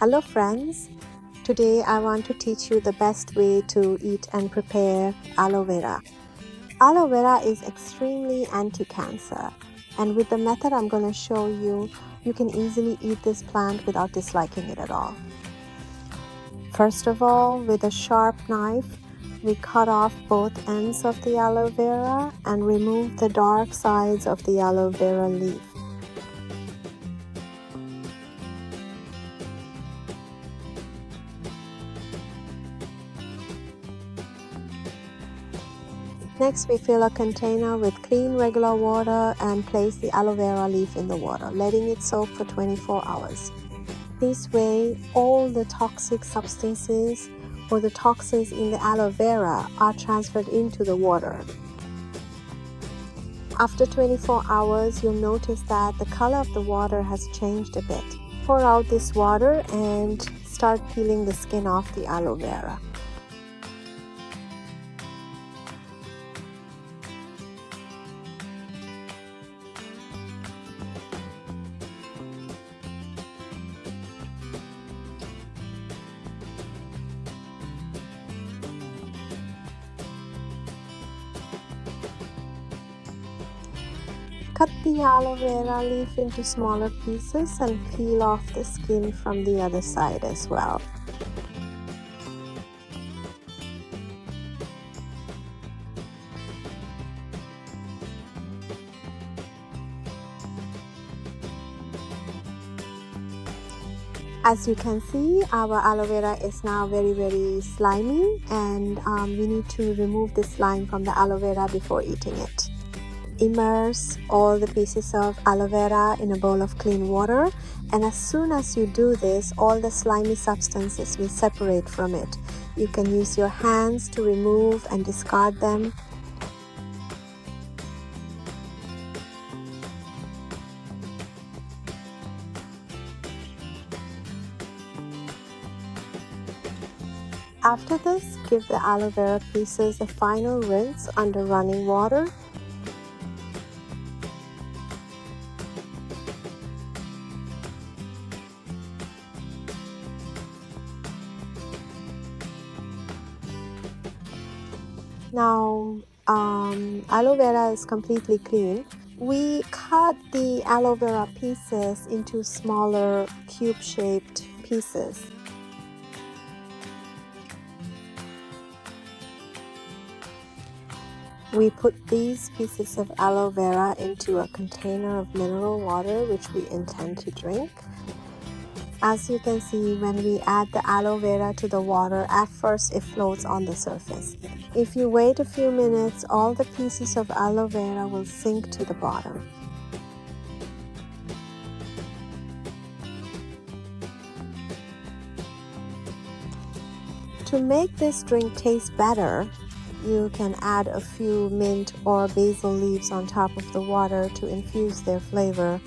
Hello friends, today I want to teach you the best way to eat and prepare aloe vera. Aloe vera is extremely anti-cancer, and with the method I'm going to show you, you can easily eat this plant without disliking it at all. First of all, with a sharp knife, we cut off both ends of the aloe vera and remove the dark sides of the aloe vera leaf. Next, we fill a container with clean regular water and place the aloe vera leaf in the water, letting it soak for 24 hours. This way, all the toxic substances or the toxins in the aloe vera are transferred into the water. After 24 hours, you'll notice that the color of the water has changed a bit. Pour out this water and start peeling the skin off the aloe vera. Cut the aloe vera leaf into smaller pieces and peel off the skin from the other side as well. As you can see, our aloe vera is now very slimy, and we need to remove the slime from the aloe vera before eating it. Immerse all the pieces of aloe vera in a bowl of clean water, and as soon as you do this, all the slimy substances will separate from it. You can use your hands to remove and discard them. After this, give the aloe vera pieces a final rinse under running water. Now, aloe vera is completely clean. We cut the aloe vera pieces into smaller cube-shaped pieces. We put these pieces of aloe vera into a container of mineral water, which we intend to drink. As you can see, when we add the aloe vera to the water, at first it floats on the surface. If you wait a few minutes, all the pieces of aloe vera will sink to the bottom. To make this drink taste better, you can add a few mint or basil leaves on top of the water to infuse their flavor.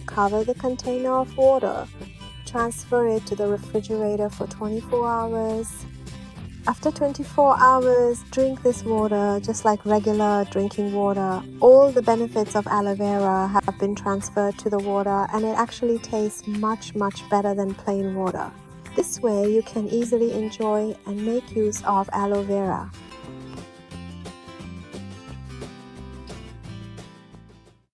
Cover the container of water. Transfer it to the refrigerator for 24 hours. After 24 hours, drink this water just like regular drinking water. All the benefits of aloe vera have been transferred to the water, and it actually tastes much better than plain water. This way, you can easily enjoy and make use of aloe vera.